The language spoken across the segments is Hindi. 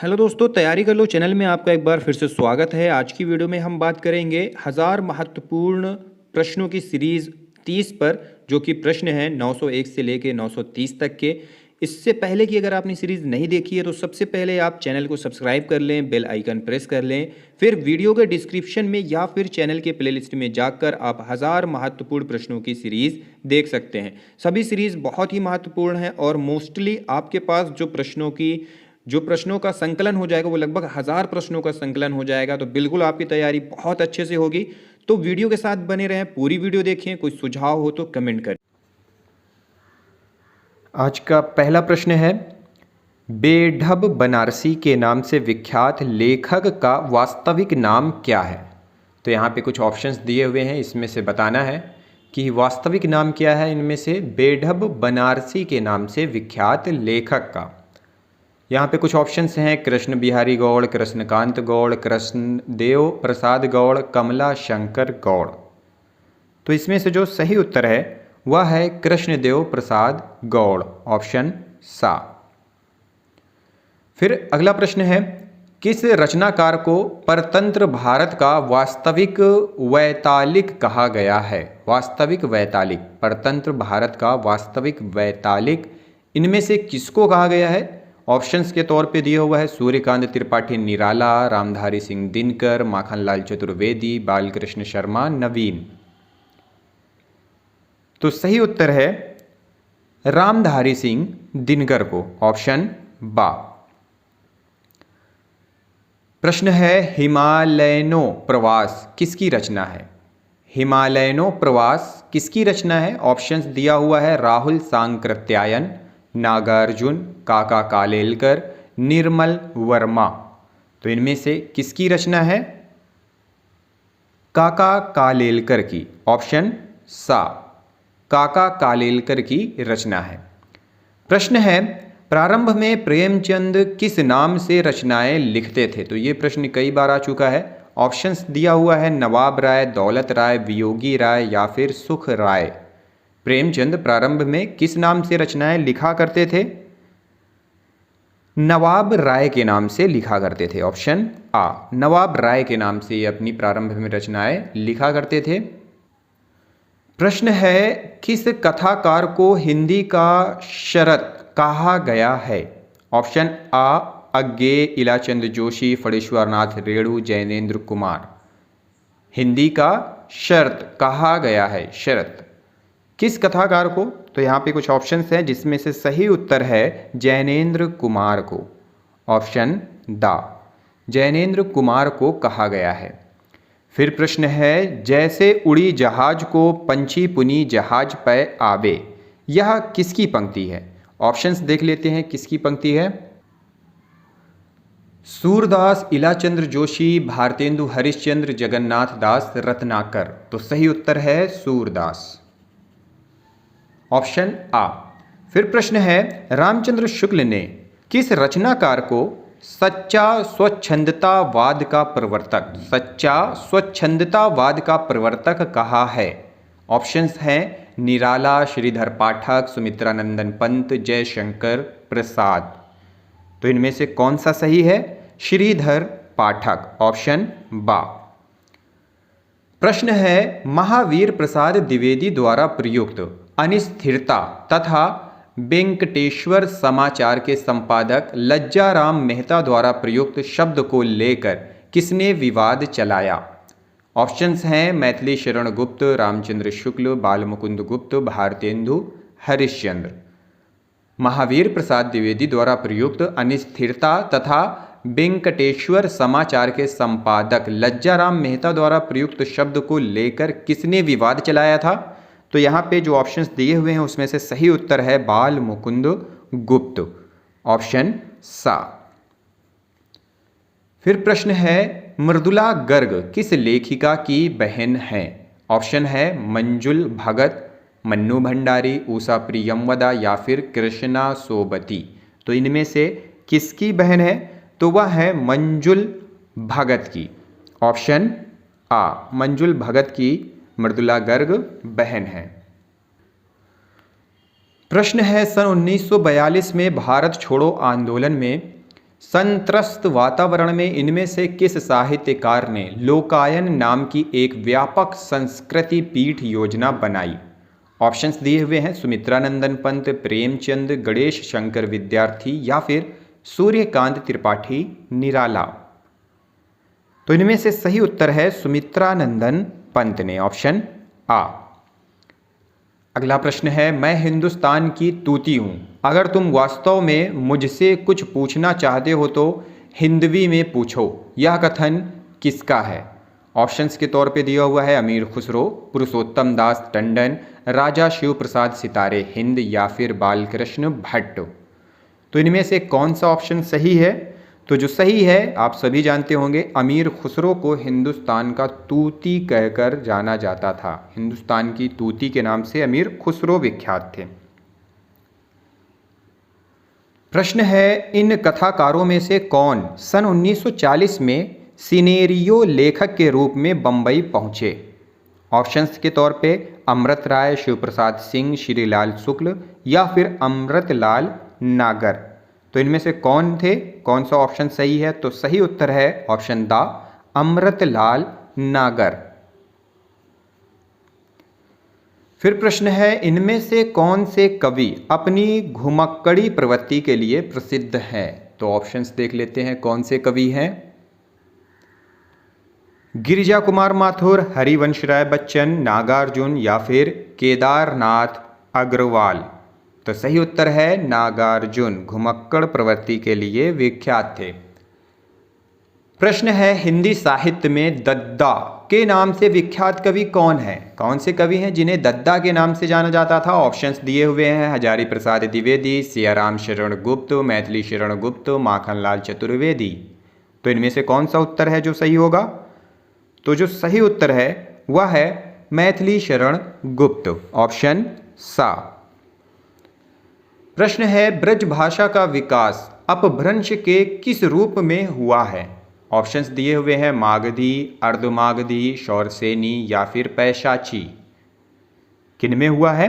हेलो दोस्तों, तैयारी कर लो चैनल में आपका एक बार फिर से स्वागत है। आज की वीडियो में हम बात करेंगे 1000 महत्वपूर्ण प्रश्नों की सीरीज 30 पर, जो कि प्रश्न है 901 से लेके 930 तक के। इससे पहले कि अगर आपने सीरीज नहीं देखी है तो सबसे पहले आप चैनल को सब्सक्राइब कर लें, बेल आइकन प्रेस कर लें, फिर वीडियो के डिस्क्रिप्शन में या फिर चैनल के प्लेलिस्ट में जाकर आप 1000 महत्वपूर्ण प्रश्नों की सीरीज देख सकते हैं। सभी सीरीज बहुत ही महत्वपूर्ण है और मोस्टली आपके पास जो प्रश्नों का संकलन हो जाएगा वो लगभग 1000 प्रश्नों का संकलन हो जाएगा। तो बिल्कुल आपकी तैयारी बहुत अच्छे से होगी। तो वीडियो के साथ बने रहें, पूरी वीडियो देखें। कोई सुझाव हो तो कमेंट करें। आज का पहला प्रश्न है, बेढब बनारसी के नाम से विख्यात लेखक का वास्तविक नाम क्या है? तो यहाँ पे कुछ ऑप्शंस दिए हुए हैं, इसमें से बताना है कि वास्तविक नाम क्या है इनमें से बेढब बनारसी के नाम से विख्यात लेखक का। यहाँ पे कुछ ऑप्शंस हैं, कृष्ण बिहारी गौड़, कृष्णकांत गौड़, कृष्णदेव प्रसाद गौड़, कमला शंकर गौड़। तो इसमें से जो सही उत्तर है वह है कृष्णदेव प्रसाद गौड़, ऑप्शन सा। फिर अगला प्रश्न है, किस रचनाकार को परतंत्र भारत का वास्तविक वैतालिक कहा गया है? वास्तविक वैतालिक, परतंत्र भारत का वास्तविक वैतालिक, इनमें से किसको कहा गया है? ऑप्शंस के तौर पे दिया हुआ है सूर्यकांत त्रिपाठी निराला, रामधारी सिंह दिनकर, माखनलाल चतुर्वेदी, बालकृष्ण शर्मा, नवीन। तो सही उत्तर है रामधारी सिंह दिनकर को, ऑप्शन बा। प्रश्न है, हिमालयनो प्रवास किसकी रचना है? हिमालयनो प्रवास किसकी रचना है? ऑप्शंस दिया हुआ है राहुल सांकृत्यायन, नागार्जुन, काका कालेलकर, निर्मल वर्मा। तो इनमें से किसकी रचना है? काका कालेलकर की, ऑप्शन सा, काका कालेलकर की रचना है। प्रश्न है, प्रारंभ में प्रेमचंद किस नाम से रचनाएं लिखते थे? तो ये प्रश्न कई बार आ चुका है। ऑप्शंस दिया हुआ है नवाब राय, दौलत राय, वियोगी राय या फिर सुख राय। प्रेमचंद प्रारंभ में किस नाम से रचनाएं लिखा करते थे? नवाब राय के नाम से लिखा करते थे, ऑप्शन आ, नवाब राय के नाम से ये अपनी प्रारंभ में रचनाएं लिखा करते थे। प्रश्न है, किस कथाकार को हिंदी का शरत कहा गया है? ऑप्शन आ, अज्ञे, इलाचंद जोशी, फणीश्वरनाथ रेणु, जैनेन्द्र कुमार। हिंदी का शरत कहा गया है, शरत किस कथाकार को? तो यहाँ पे कुछ ऑप्शंस हैं, जिसमें से सही उत्तर है जैनेन्द्र कुमार को, ऑप्शन दा, जैनेन्द्र कुमार को कहा गया है। फिर प्रश्न है, जैसे उड़ी जहाज को पंछी पुनी जहाज पे आवे, यह किसकी पंक्ति है? ऑप्शंस देख लेते हैं किसकी पंक्ति है। सूरदास, इलाचंद्र जोशी, भारतेंदु हरिश्चंद्र, जगन्नाथ दास रत्नाकर। तो सही उत्तर है सूरदास, ऑप्शन आ। फिर प्रश्न है, रामचंद्र शुक्ल ने किस रचनाकार को सच्चा स्वच्छंदतावाद का प्रवर्तक, सच्चा स्वच्छंदतावाद का प्रवर्तक कहा है? ऑप्शंस हैं निराला, श्रीधर पाठक, सुमित्रानंदन पंत, जयशंकर प्रसाद। तो इनमें से कौन सा सही है? श्रीधर पाठक, ऑप्शन बा। प्रश्न है, महावीर प्रसाद द्विवेदी द्वारा प्रयुक्त अनिस्थिरता तथा वेंकटेश्वर समाचार के संपादक लज्जाराम मेहता द्वारा प्रयुक्त शब्द को लेकर किसने विवाद चलाया? ऑप्शंस हैं मैथिली शरण गुप्त, रामचंद्र शुक्ल, बालमुकुंद गुप्त, भारतेंदु हरिश्चंद्र। महावीर प्रसाद द्विवेदी द्वारा प्रयुक्त अनिस्थिरता तथा वेंकटेश्वर समाचार के संपादक लज्जाराम मेहता द्वारा प्रयुक्त शब्द को लेकर किसने विवाद चलाया था? तो यहाँ पे जो ऑप्शंस दिए हुए हैं उसमें से सही उत्तर है बाल मुकुंद गुप्त, ऑप्शन सा। फिर प्रश्न है, मृदुला गर्ग किस लेखिका की बहन है? ऑप्शन है मंजुल भगत, मन्नू भंडारी, उषा प्रियमवदा या फिर कृष्णा सोबती। तो इनमें से किसकी बहन है? तो वह है मंजुल भगत की, ऑप्शन आ, मंजुल भगत की मृदुला गर्ग बहन है। प्रश्न है, सन 1942 में भारत छोड़ो आंदोलन में संत्रस्त वातावरण में इनमें से किस साहित्यकार ने लोकायन नाम की एक व्यापक संस्कृति पीठ योजना बनाई? ऑप्शंस दिए हुए हैं, सुमित्रानंदन पंत, प्रेमचंद, गणेश शंकर विद्यार्थी या फिर सूर्यकांत त्रिपाठी निराला। तो इनमें से सही उत्तर है सुमित्रानंदन पंत ने, ऑप्शन आ। अगला प्रश्न है, मैं हिंदुस्तान की तूती हूं, अगर तुम वास्तव में मुझसे कुछ पूछना चाहते हो तो हिंदवी में पूछो, यह कथन किसका है? ऑप्शंस के तौर पे दिया हुआ है अमीर खुसरो, पुरुषोत्तम दास टंडन, राजा शिव प्रसाद सितारे हिंद या फिर बालकृष्ण भट्ट। तो इनमें से कौन सा ऑप्शन सही है? तो जो सही है आप सभी जानते होंगे, अमीर खुसरो को हिंदुस्तान का तूती कहकर जाना जाता था। हिंदुस्तान की तूती के नाम से अमीर खुसरो विख्यात थे। प्रश्न है, इन कथाकारों में से कौन सन 1940 में सिनेरियो लेखक के रूप में बंबई पहुंचे? ऑप्शंस के तौर पे अमृत राय, शिव प्रसाद सिंह, श्रीलाल शुक्ल या फिर अमृतलाल नागर। तो इनमें से कौन थे, कौन सा ऑप्शन सही है? तो सही उत्तर है ऑप्शन द अमृतलाल नागर। फिर प्रश्न है, इनमें से कौन से कवि अपनी घुमक्कड़ी प्रवृत्ति के लिए प्रसिद्ध हैं? तो ऑप्शंस देख लेते हैं कौन से कवि हैं। गिरिजा कुमार माथुर, हरिवंश राय बच्चन, नागार्जुन या फिर केदारनाथ अग्रवाल। तो सही उत्तर है नागार्जुन, घुमक्कड़ प्रवृत्ति के लिए विख्यात थे। प्रश्न है, हिंदी साहित्य में दद्दा के नाम से विख्यात कवि कौन है? कौन से कवि हैं जिन्हें दद्दा के नाम से जाना जाता था? ऑप्शंस दिए हुए हैं, हजारी प्रसाद द्विवेदी, सियाराम शरण गुप्त, मैथिली शरण गुप्त, माखनलाल चतुर्वेदी। तो इनमें से कौन सा उत्तर है जो सही होगा? तो जो सही उत्तर है वह है मैथिली शरण गुप्त, ऑप्शन सा। प्रश्न है, ब्रज भाषा का विकास अपभ्रंश के किस रूप में हुआ है? ऑप्शंस दिए हुए हैं, मागधी, अर्धमागधी, शौरसेनी या फिर पैशाची। किन में हुआ है?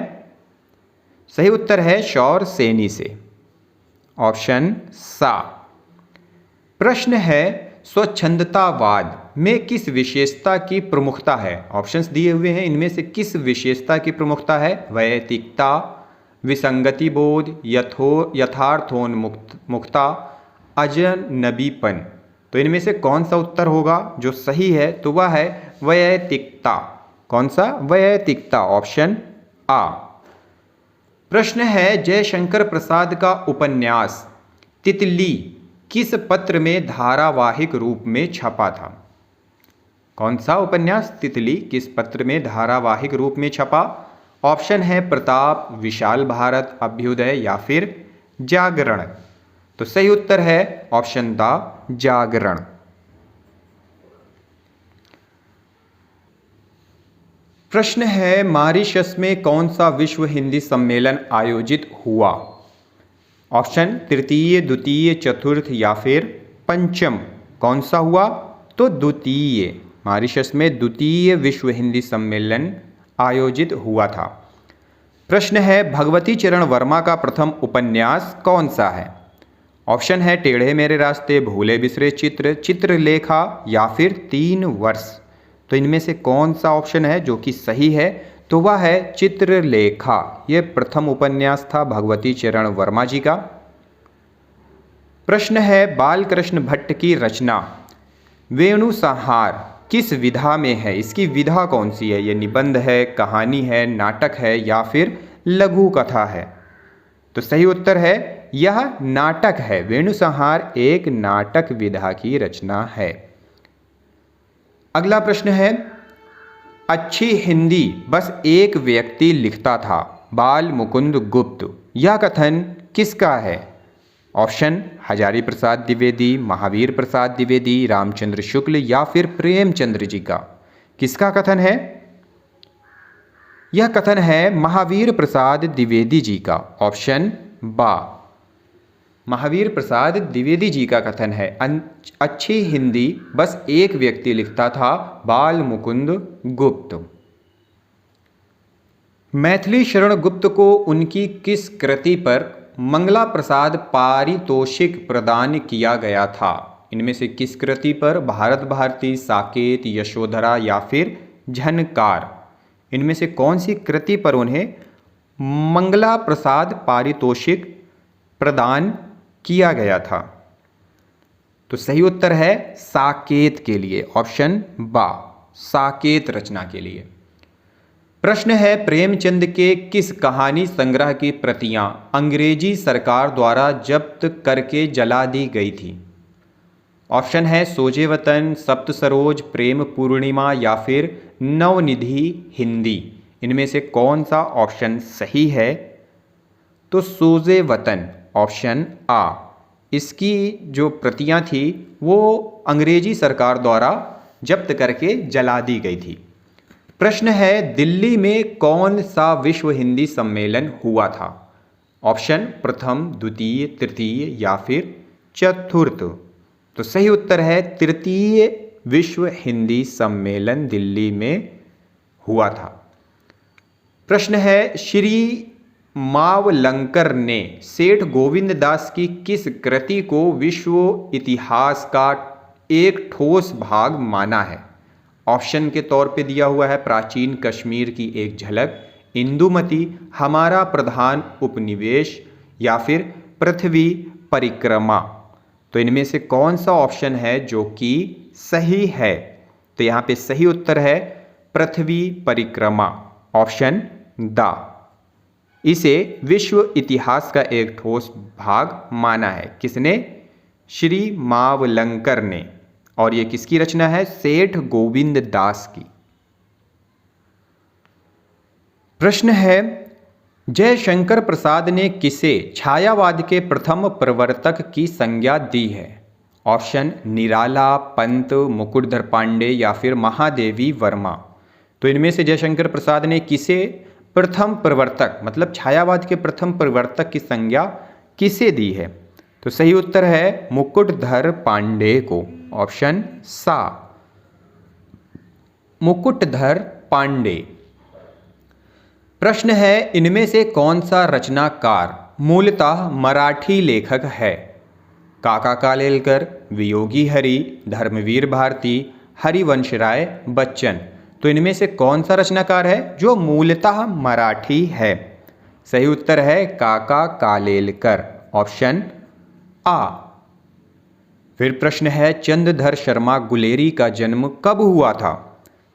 सही उत्तर है शौरसेनी से, ऑप्शन सा। प्रश्न है, स्वच्छंदतावाद में किस विशेषता की प्रमुखता है? ऑप्शंस दिए हुए हैं, इनमें से किस विशेषता की प्रमुखता है? वैयक्तिकता, विसंगति बोध, यथार्थोन्मुखता, अजनबीपन। तो इनमें से कौन सा उत्तर होगा जो सही है? तो वह है वैयक्तिकता। कौन सा? वैयक्तिकता, ऑप्शन आ। प्रश्न है, जयशंकर प्रसाद का उपन्यास तितली किस पत्र में धारावाहिक रूप में छपा था? कौन सा उपन्यास तितली किस पत्र में धारावाहिक रूप में छपा? ऑप्शन है प्रताप, विशाल भारत, अभ्युदय या फिर जागरण। तो सही उत्तर है ऑप्शन द जागरण। प्रश्न है, मॉरिशस में कौन सा विश्व हिंदी सम्मेलन आयोजित हुआ? ऑप्शन तृतीय, द्वितीय, चतुर्थ या फिर पंचम। कौन सा हुआ? तो द्वितीय। मॉरिशस में द्वितीय विश्व हिंदी सम्मेलन आयोजित हुआ था। प्रश्न है, भगवती चरण वर्मा का प्रथम उपन्यास कौन सा है? ऑप्शन है टेढ़े मेरे रास्ते, भूले बिसरे चित्र, चित्रलेखा या फिर 3 वर्ष। तो इनमें से कौन सा ऑप्शन है जो कि सही है? तो वह है चित्रलेखा। यह प्रथम उपन्यास था भगवती चरण वर्मा जी का। प्रश्न है, बालकृष्ण भट्ट की रचना वेणु संहार किस विधा में है? इसकी विधा कौन सी है? ये निबंध है, कहानी है, नाटक है या फिर लघु कथा है? तो सही उत्तर है यह नाटक है। वेणु संहार एक नाटक विधा की रचना है। अगला प्रश्न है, अच्छी हिंदी बस एक व्यक्ति लिखता था, बाल मुकुंद गुप्त। यह कथन किसका है? ऑप्शन हजारी प्रसाद द्विवेदी, महावीर प्रसाद द्विवेदी, रामचंद्र शुक्ल या फिर प्रेमचंद्र जी का। किसका कथन है? यह कथन है महावीर प्रसाद द्विवेदी जी का, ऑप्शन बा। महावीर प्रसाद द्विवेदी जी का कथन है, अच्छी हिंदी बस एक व्यक्ति लिखता था, बाल मुकुंद गुप्त। मैथिली शरण गुप्त को उनकी किस कृति पर मंगला प्रसाद पारितोषिक प्रदान किया गया था? इनमें से किस कृति पर? भारत भारती, साकेत, यशोधरा या फिर झनकार? इनमें से कौन सी कृति पर उन्हें मंगला प्रसाद पारितोषिक प्रदान किया गया था? तो सही उत्तर है साकेत के लिए, ऑप्शन बा, साकेत रचना के लिए। प्रश्न है, प्रेमचंद के किस कहानी संग्रह की प्रतियां अंग्रेजी सरकार द्वारा जब्त करके जला दी गई थी? ऑप्शन है सोजे वतन, सप्त सरोज, प्रेम पूर्णिमा या फिर नवनिधि हिंदी। इनमें से कौन सा ऑप्शन सही है? तो सोजे वतन, ऑप्शन आ, इसकी जो प्रतियां थी वो अंग्रेजी सरकार द्वारा जब्त करके जला दी गई थी। प्रश्न है, दिल्ली में कौन सा विश्व हिंदी सम्मेलन हुआ था? ऑप्शन प्रथम, द्वितीय, तृतीय या फिर चतुर्थ? तो सही उत्तर है तृतीय विश्व हिंदी सम्मेलन दिल्ली में हुआ था। प्रश्न है, श्री मावलंकर ने सेठ गोविंद दास की किस कृति को विश्व इतिहास का एक ठोस भाग माना है? ऑप्शन के तौर पे दिया हुआ है प्राचीन कश्मीर की एक झलक, इंदुमती, हमारा प्रधान उपनिवेश या फिर पृथ्वी परिक्रमा। तो इनमें से कौन सा ऑप्शन है जो कि सही है? तो यहाँ पे सही उत्तर है पृथ्वी परिक्रमा, ऑप्शन द। इसे विश्व इतिहास का एक ठोस भाग माना है। किसने? श्री मावलंकर ने। और ये किसकी रचना है? सेठ गोविंद दास की। प्रश्न है, जयशंकर प्रसाद ने किसे छायावाद के प्रथम प्रवर्तक की संज्ञा दी है? ऑप्शन निराला, पंत, मुकुटधर पांडे या फिर महादेवी वर्मा। तो इनमें से जयशंकर प्रसाद ने किसे प्रथम प्रवर्तक मतलब छायावाद के प्रथम प्रवर्तक की संज्ञा किसे दी है? तो सही उत्तर है मुकुटधर पांडे को, ऑप्शन सा, मुकुटधर पांडे। प्रश्न है, इनमें से कौन सा रचनाकार मूलतः मराठी लेखक है? काका कालेलकर, वियोगी हरि, धर्मवीर भारती, हरिवंशराय बच्चन। तो इनमें से कौन सा रचनाकार है जो मूलतः मराठी है? सही उत्तर है काका कालेलकर, ऑप्शन आ। फिर प्रश्न है, चंद्रधर शर्मा गुलेरी का जन्म कब हुआ था?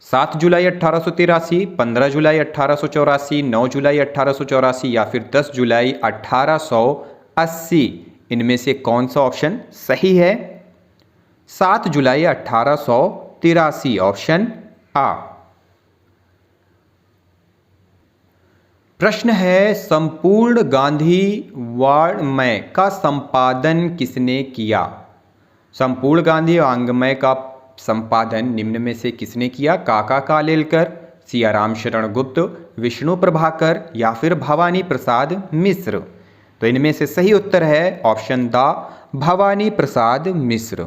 7 जुलाई 1883, 15 जुलाई 1884, 9 जुलाई 1884 या फिर 10 जुलाई 1880। इनमें से कौन सा ऑप्शन सही है? 7 जुलाई 1883, ऑप्शन आ। प्रश्न है, संपूर्ण गांधी वाङ्मय का संपादन किसने किया? संपूर्ण गांधी वाङ्मय का संपादन निम्न में से किसने किया? काका कालेलकर, सियाराम शरण गुप्त, विष्णु प्रभाकर या फिर भवानी प्रसाद मिश्र। तो इनमें से सही उत्तर है ऑप्शन द, भवानी प्रसाद मिश्र।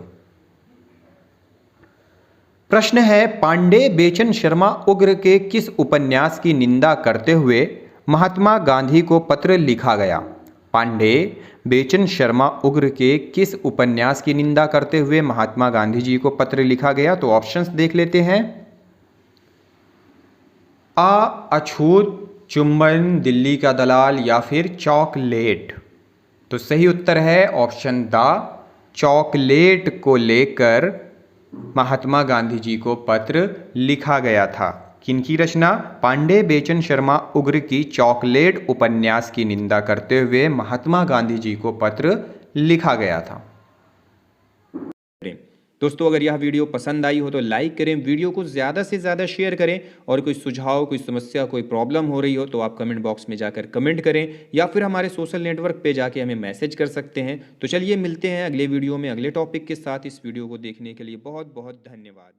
प्रश्न है, पांडे बेचन शर्मा उग्र के किस उपन्यास की निंदा करते हुए महात्मा गांधी को पत्र लिखा गया? पांडे बेचन शर्मा उग्र के किस उपन्यास की निंदा करते हुए महात्मा गांधी जी को पत्र लिखा गया? तो ऑप्शंस देख लेते हैं। आ अछूत, चुंबन, दिल्ली का दलाल या फिर चॉकलेट। तो सही उत्तर है ऑप्शन द, चॉकलेट को लेकर महात्मा गांधी जी को पत्र लिखा गया था। किनकी रचना? पांडे बेचन शर्मा उग्र की चॉकलेट उपन्यास की निंदा करते हुए महात्मा गांधी जी को पत्र लिखा गया था। दोस्तों, अगर यह वीडियो पसंद आई हो तो लाइक करें, वीडियो को ज़्यादा से ज़्यादा शेयर करें और कोई सुझाव, कोई समस्या, कोई प्रॉब्लम हो रही हो तो आप कमेंट बॉक्स में जाकर कमेंट करें या फिर हमारे सोशल नेटवर्क पे जाके हमें मैसेज कर सकते हैं। तो चलिए मिलते हैं अगले वीडियो में अगले टॉपिक के साथ। इस वीडियो को देखने के लिए बहुत बहुत धन्यवाद।